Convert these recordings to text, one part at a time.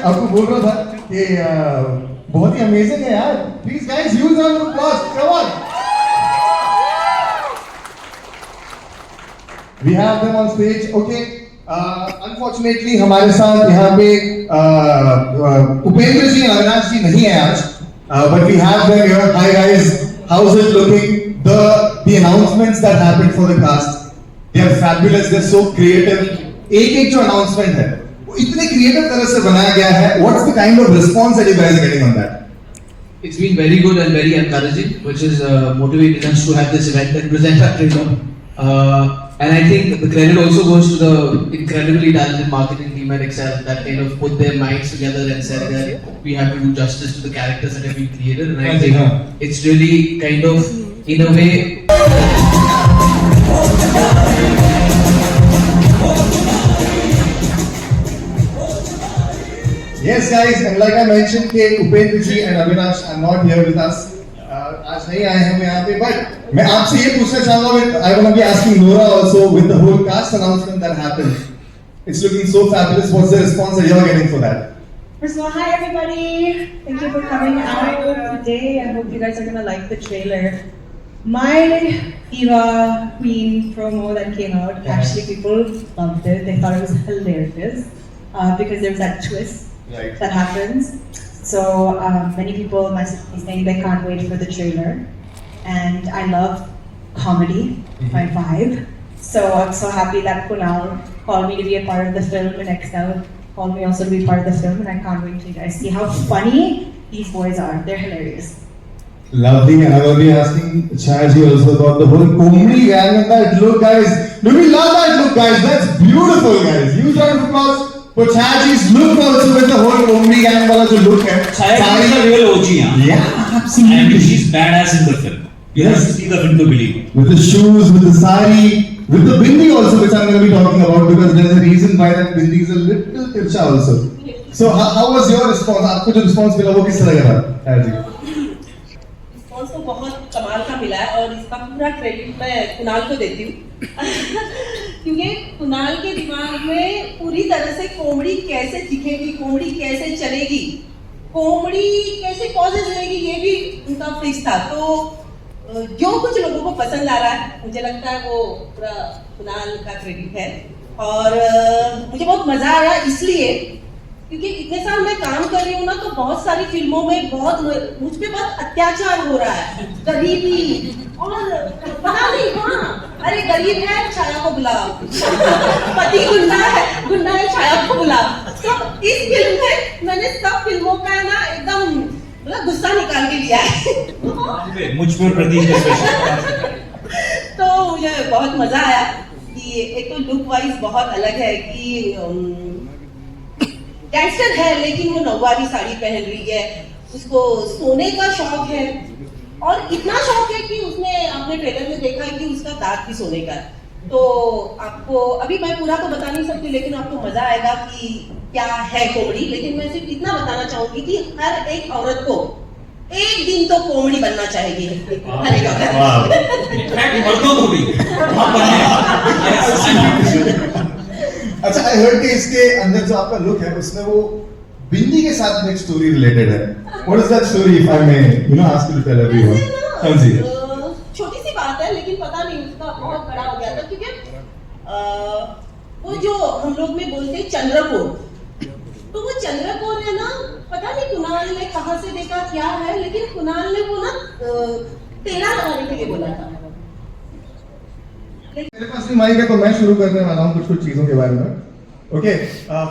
आपको बोल रहा था कि बहुत ही अमेजिंग है यार. Please guys, use round of applause. Come on. We have them on stage. Okay. Unfortunately हमारे साथ यहाँ पे उपेंद्र जी और अविनाश जी नहीं है आज. But we have them here. Hi guys. How's it looking? The announcements that happened for the cast. They are fabulous. They're so creative. एक जो announcement है वो इतने creative तरह से बनाया गया है. What's the kind of response that you guys are getting on that? It's been very good and very encouraging, which is motivating us to have this event and present our trailer. And I think the credit also goes to the incredibly talented marketing team at Excel that kind of put their minds together and said that we have to do justice to the characters that have been created. And I think it's really kind of, in a way, Yes guys, and like I mentioned कि उपेंद्र जी and Avinash are not here with us. आज नहीं आए हम यहाँ पे, but मैं आपसे ये पूछना चाहूँगा. I want to be asking Nora also with the whole cast announcement that happened. It's looking so fabulous. What's the response that you're getting for that? First of all, hi everybody. Thank you for coming out today. I hope you guys are gonna like the trailer. My Eva Queen promo that came out, actually people loved it. They thought it was hilarious because there's that twist. Right. That happens. So many people messaged me saying they can't wait for the trailer, and I love comedy, my vibe. So I'm so happy that Kunal called me to be a part of the film, and Excel called me also to be part of the film, and I can't wait till you guys see how funny these boys are. They're hilarious. Lovely, and I will be asking Chayaji also about the whole comedy gang and that look, guys. Do we love that look, guys? That's beautiful, guys. Huge round of applause. But Chayaji's look also with the whole comedy gang वाला जो look है. Chayaji is a real OG, yeah, absolutely. and she's badass in the film. You have to see the film to believe it. With the shoes, with the sari, with the bindi also, which I'm going to be talking about because there's a reason why that bindi is a little tircha also. So how was your response? आपको जो response मिला वो किस तरह का था, Chayaji? Response तो बहुत कमाल का मिला है और इसका पूरा क्रेडिट मैं कुणाल को देती हूँ क्योंकि कुणाल के दिमाग में पूरी तरह से कॉमेडी कैसे दिखेगी, कॉमेडी कैसे चलेगी, कॉमेडी कैसे पॉजेस रहेगी, ये भी उनका फिक्स था. तो जो कुछ लोगों को पसंद आ रहा है मुझे लगता है वो पूरा कुणाल का क्रेडिट है. और मुझे बहुत मजा आया इसलिए क्योंकि इतने साल मैं काम कर रही हूँ ना, तो बहुत सारी फिल्मों में बहुत मुझ पे बहुत अत्याचार हो रहा है, गरीबी और पता नहीं. हाँ, अरे गरीब है छाया को बुला, पति गुंडा है छाया को बुला. तो इस फिल्म में मैंने सब फिल्मों का ना एकदम मतलब गुस्सा निकाल के लिया है. मुझ पर प्रतीक तो मुझे बहुत मजा आया कि एक तो लुक वाइज बहुत अलग है कि गैंगस्टर है लेकिन वो नौवारी साड़ी पहन रही है, उसको सोने का शौक है और इतना शौक है कि उसने आपने ट्रेलर में देखा है कि उसका दांत भी सोने का है. तो आपको अभी मैं पूरा तो बता नहीं सकती लेकिन आपको मजा आएगा कि क्या है कॉमेडी. लेकिन मैं सिर्फ इतना बताना चाहूंगी कि हर एक औरत को एक दिन तो कॉमेडी बनना चाहिए. हर एक औरत मर्दों को भी. अच्छा, I heard कि इसके अंदर जो आपका look है उसमें वो बिंदी के साथ में एक story related है. What is that story if I may, ask you to tell everyone? कौन सी है? छोटी सी बात है लेकिन पता नहीं उसका बहुत बड़ा हो गया था क्योंकि वो जो हम लोग में बोलते हैं चंद्रकोर, तो वो चंद्रकोर है ना, पता नहीं कुणाल ने कहाँ से देखा क्या है, लेकिन कुणाल ने वो ना तेरा लगाने के लिए बोला था. मेरे पास भी माइक है तो मैं शुरू करने वाला हूँ कुछ चीजों के बारे में. ओके,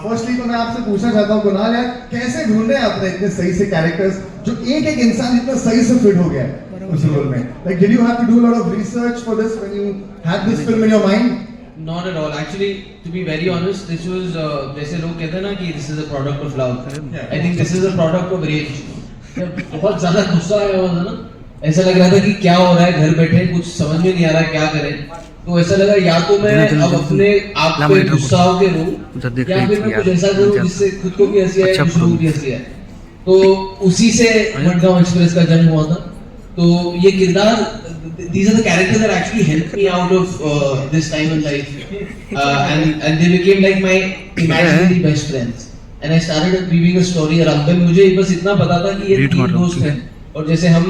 फर्स्टली तो मैं आपसे पूछना चाहता हूँ कुणाल यार, कैसे ढूंढे आपने इतने सही से कैरेक्टर्स जो एक एक इंसान इतना सही से फिट हो गया है उस रोल में? Like, did you have to do a lot of research for this when you had this film in your mind? Not at all. Actually, to be very honest, this was जैसे लोग कहते हैं ना कि this is a product of love. I think this is a product of rage. बहुत ज़्यादा गुस्सा आया हुआ था ना, ऐसा लग रहा था कि क्या हो रहा है, घर बैठे कुछ समझ में नहीं आ रहा है क्या करें. तो ऐसा लगा या तो मैं अब अपने आप पे गुस्सा होके रहूं या फिर मैं कुछ ऐसा करूं जिससे खुद को भी हंसी आए, दूसरों को भी हंसी आए. तो उसी से मडगांव एक्सप्रेस का जन्म हुआ था. तो ये किरदार, these are the characters that actually helped me out of this time in life, and they became like my imaginary best friends. And I started weaving a story around them. मुझे बस इतना पता था कि ये तीन दोस्त हैं, और जैसे हम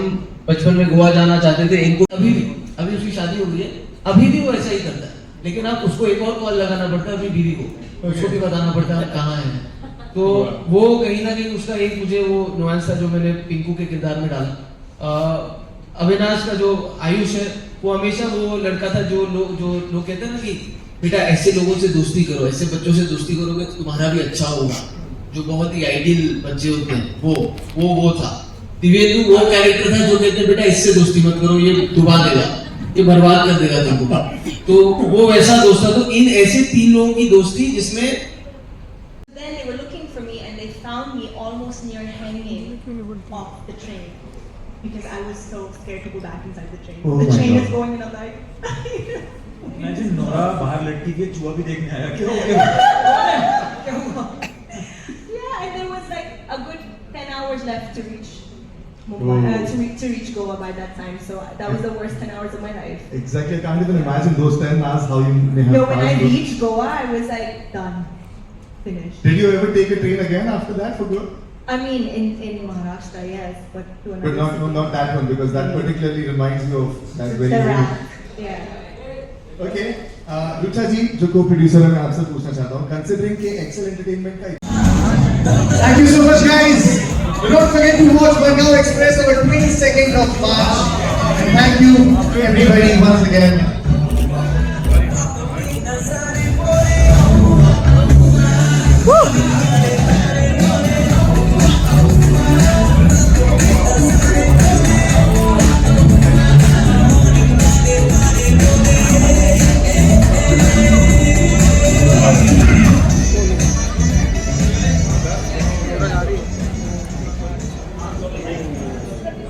बचपन में गोवा जाना चाहते थे, इनको अभी उसकी शादी हो गई है, अभी भी वो ऐसा ही करता है, लेकिन आप उसको एक और कॉल लगाना पड़ता है अपनी बीवी को, उसको भी बताना पड़ता है कहाँ है। तो वो कहीं ना कहीं उसका एक मुझे वो नुआंस था जो मैंने पिंकू के किरदार में डाला। अविनाश का जो आयुष है, वो हमेशा वो लड़का था जो लोग कहते हैं ना कि बेटा ऐसे लोगों से दोस्ती करो, ऐसे बच्चों से दोस्ती करोगे तो तुम्हारा भी अच्छा होगा, जो बहुत ही आइडियल बच्चे होते हैं, वो था। दिव्येंदु वो कैरेक्टर था जो कहते हैं बेटा इससे दोस्ती मत करो, ये डुबा देगा, ये बर्बाद कर देगा तुमको। तो वो वैसा दोस्त था। तो इन ऐसे तीन लोगों की दोस्ती जिसमें Then they were looking for me and they found me almost near hanging off the train because I was so scared to go back inside the train. Oh The my train God. is going and I'm like, Imagine Nora बाहर लटकी के चूहा भी देखने आया, क्या हो गया? yeah, and there was like a good 10 hours left to reach Oh. Mumbai, to reach Goa by that time. So that was the worst 10 hours of my life. Exactly, I can't even imagine those 10 hours how you may have No, when I passed those. reached Goa, I was like done, finished. Did you ever take a train again after that for good? I mean, in Maharashtra, yes, but to another But not, city. not that one, because that particularly reminds me of that very The very. raft, yeah. Okay, Rucha जी जो co-producer है, मैं आपसे पूछना चाहता हूँ, considering कि Excel Entertainment का Thank you so much, guys. Do not forget to watch Bengal Express on the 22nd of March. And thank you to everybody once again.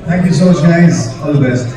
Thank you so much, guys. All the best.